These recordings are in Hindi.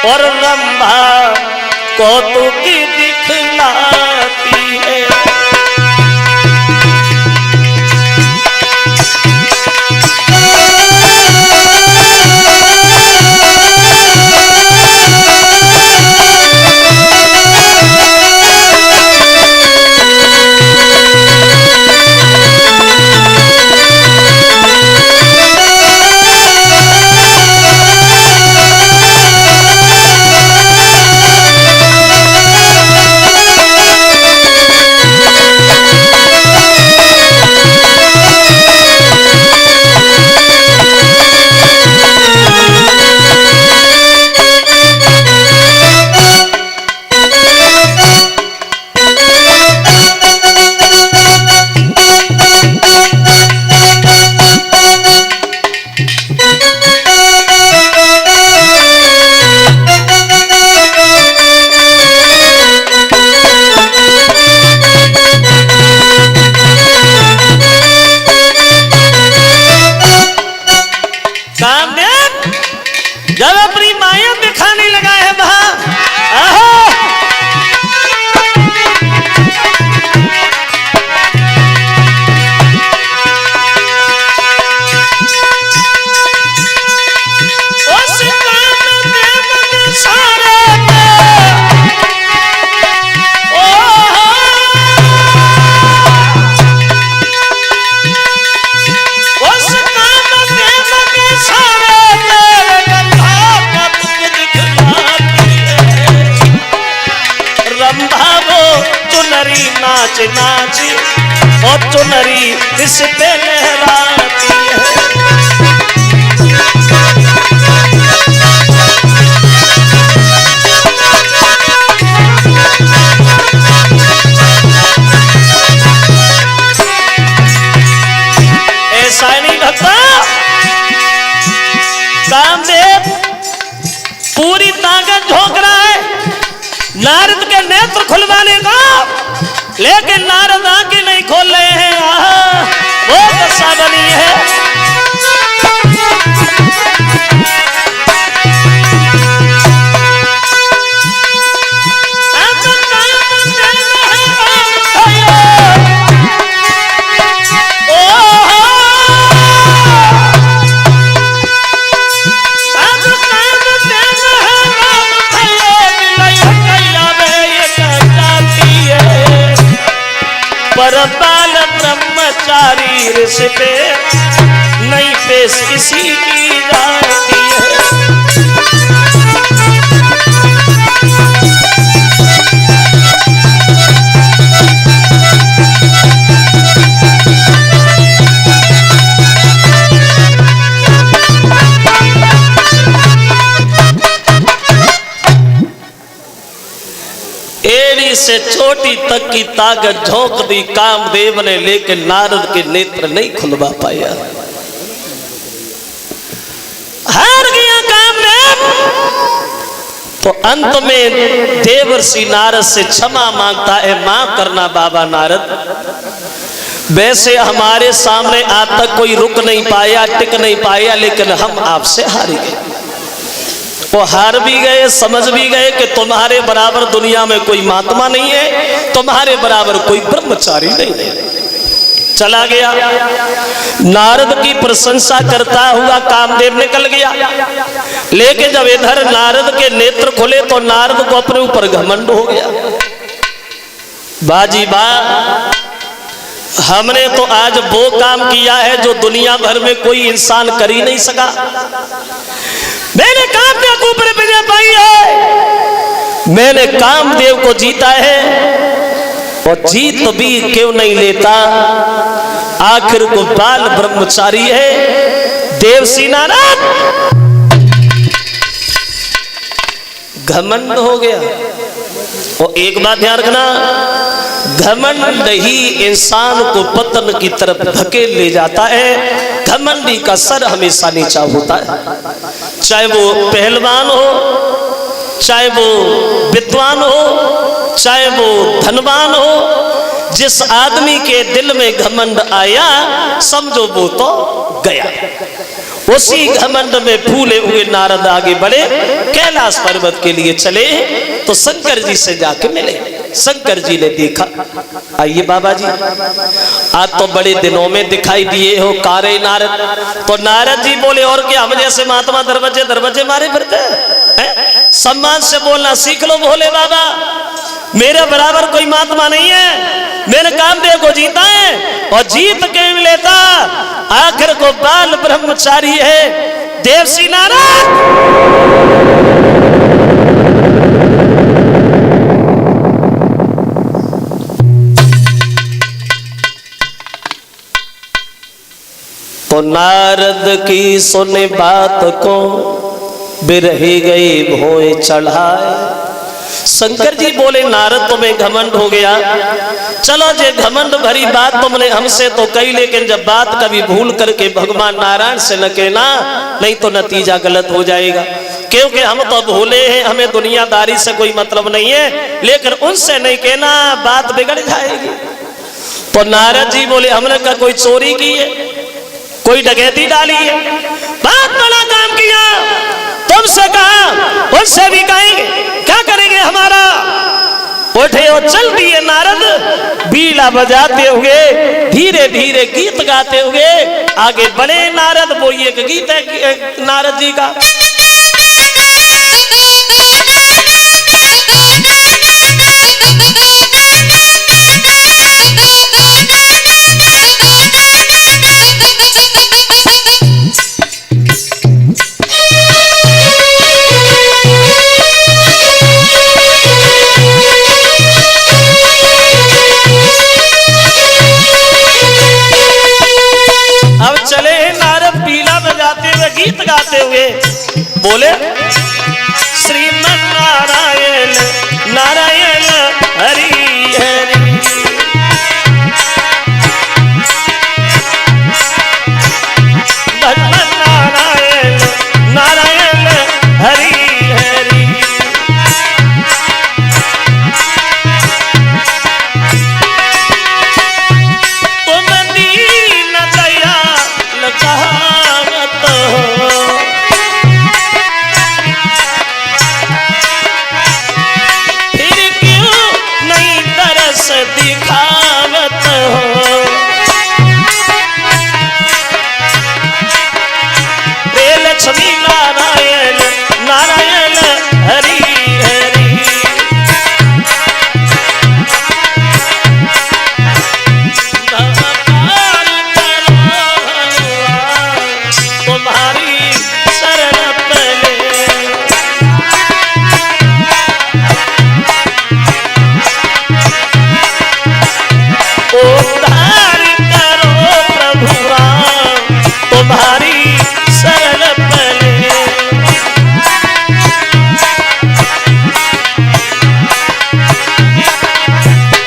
और रंभा कौतुक दिखलाती है। जब अपनी माया दिखाने लगा है वहां नाच नाच और चुनरी इस पे लहराती है। ऐसा नहीं भक्ता, कामदेव पूरी ताकत झोंक रहा है नारद के नेत्र खुलवाने का, लेकिन नारद आंखें नहीं खोल रहे हैं। वो दशा बनी है। परबाल ब्रह्मचारी ऋष पे नहीं पेश किसी की जाती है। एड़ी से चोटी तक की ताकत झोंक दी कामदेव ने, लेकिन नारद के नेत्र नहीं खुलवा पाया। हार गया कामदेव। तो अंत में देवर्षि नारद से क्षमा मांगता है, माफ करना बाबा नारद, वैसे हमारे सामने आज तक कोई रुक नहीं पाया, टिक नहीं पाया, लेकिन हम आपसे हार गए। वो हार भी गए, समझ भी गए कि तुम्हारे बराबर दुनिया में कोई महात्मा नहीं है, तुम्हारे बराबर कोई ब्रह्मचारी नहीं है। चला गया। नारद की प्रशंसा करता हुआ कामदेव निकल गया, लेकिन जब इधर नारद के नेत्र खुले तो नारद को अपने ऊपर घमंड हो गया। बाजी बा, हमने तो आज वो काम किया है जो दुनिया भर में कोई इंसान कर ही नहीं सका। मैंने कामदेव को ऊपर विजय पाई है, मैंने कामदेव को जीता है, और जीत भी क्यों नहीं लेता, आखिर को बाल ब्रह्मचारी है देवर्षि नारद। घमंड हो गया। और एक बात ध्यान रखना, घमंड ही इंसान को पतन की तरफ धकेल ले जाता है। घमंडी का सर हमेशा नीचा होता है, चाहे वो पहलवान हो, चाहे वो विद्वान हो, चाहे वो धनवान हो। जिस आदमी के दिल में घमंड आया समझो वो तो गया। उसी घमंड में फूले हुए नारद आगे बढ़े, कैलाश पर्वत के लिए चले तो शंकर जी से जाके मिले। शंकर जी ने देखा, आइए बाबा जी, आज तो बड़े दिनों में दिखाई दिए हो कारे नारद। तो नारद जी बोले, और क्या, हम जैसे महात्मा दरवाजे दरवाजे मारे फिरते हैं? सम्मान से बोलना सीख लो भोले बाबा, मेरे बराबर कोई महात्मा नहीं है। मैंने कामदेव को जीता है और जीत के लेता, आखिर को बाल ब्रह्मचारी है देवसी नारद। तो नारद की सुने बात को बिरही गई भोए चढ़ाए। शंकर जी बोले, नारद तुम्हें घमंड हो गया, चलो जे घमंड भरी बात तुमने हमसे तो कही, लेकिन जब बात कभी भूल करके भगवान नारायण से न कहना, नहीं तो नतीजा गलत हो जाएगा। क्योंकि हम तो भोले हैं, हमें दुनियादारी से कोई मतलब नहीं है, लेकिन उनसे नहीं कहना, बात बिगड़ जाएगी। तो नारद जी बोले, हमने का कोई चोरी की है, कोई डकैती डाली है, बहुत बड़ा काम किया, तुमसे कहा उनसे भी कहेंगे, क्या करेंगे हमारा? उठे और चल दिए नारद, बीड़ा बजाते हुए, धीरे धीरे गीत गाते हुए आगे बढ़े नारद। वो एक गीत है नारद जी का, गीत गाते हुए बोले, श्रीमन नारायण नारायण हरि हरि, भगवान नारायण नारायण हरि हरि। तुम दीन दयाल कहावत हो, फिर क्यों नहीं तरस दिखावत हो। रे लक्ष्मी नारायण नारायण हरि हरि, तुम्हारी शरण पले, उद्धार करो प्रभु राम, तुम्हारी शरण पले।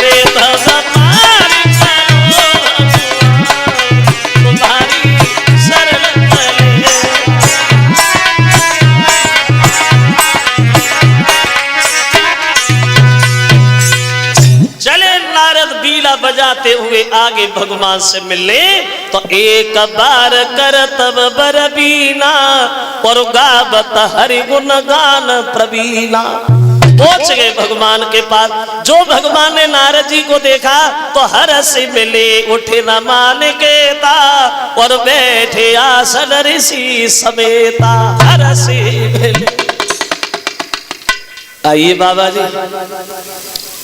रे भगवान करो तुम्हारी शरण पले। चले नारद बीड़ा बजाते हुए आगे भगवान से मिलने, तो एक बार कर तब बर बीना और गावत हरि गुण गान प्रवीणा। पहुंच गए भगवान के पास। जो भगवान ने नारद जी को देखा तो हर से मिले, उठे न मान के ता और बैठे आसन ऋषि समेता। हर से मिले। आइए बाबा जी,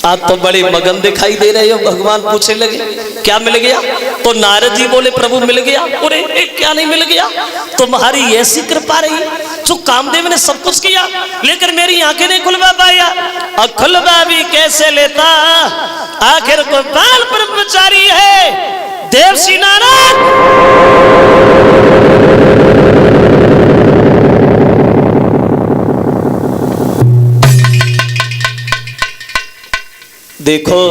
आप तो बड़े मगन दिखाई दे रहे हो। भगवान पूछने लगे क्या मिल गया? तो नारद जी बोले प्रभु मिल गया। अरे क्या नहीं मिल गया? तुम्हारी ऐसी कृपा रही जो कामदेव ने सब कुछ किया लेकिन मेरी आंखें नहीं खुलवा पाया। और खुलवा भी कैसे लेता, आखिर को बाल ब्रह्मचारी है देवसी नारद। देखो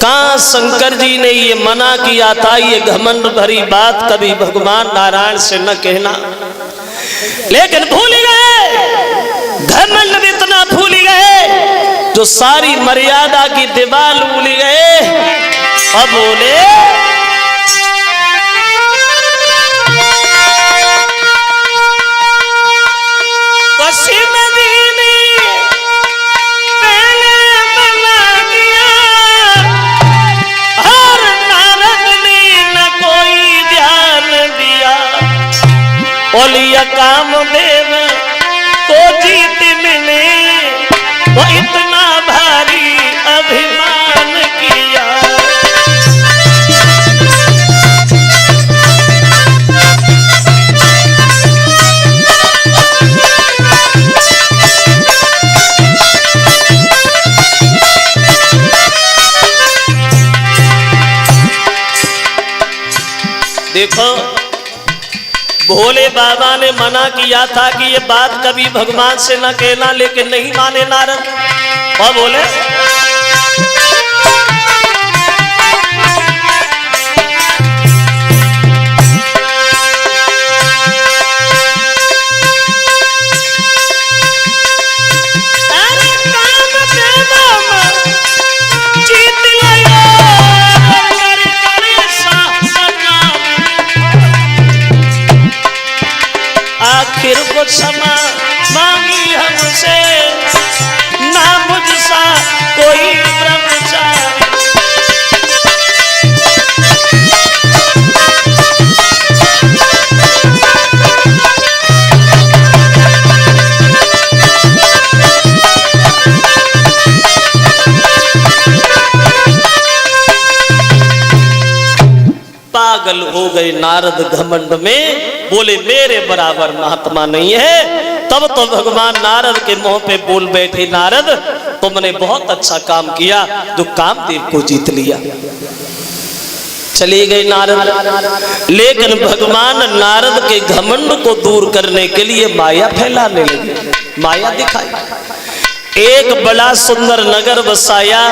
कहां शंकर जी ने ये मना किया था, ये घमंड भरी बात कभी भगवान नारायण से न कहना, लेकिन भूल गए। घमंड इतना भूल गए जो सारी मर्यादा की दीवार उली गए और बोले ओलिया काम देव को जीत मिले वो इतना भारी अभिमान किया। देखो भोले बाबा ने मना किया था कि ये बात कभी भगवान से न कहना, लेकिन नहीं माने नारद और बोले आखिर को क्षमा मांगी हमसे, ना मुझसा कोई ब्रह्मचारी। पागल हो गए नारद घमंड में, बोले मेरे बराबर महात्मा नहीं है। तब तो भगवान नारद के मुंह पे बोल बैठे, नारद तुमने बहुत अच्छा काम किया जो कामदेव को जीत लिया। चले गए नारद, लेकिन भगवान नारद के घमंड को दूर करने के लिए माया फैलाने लगे, माया दिखाई। एक बड़ा सुंदर नगर बसाया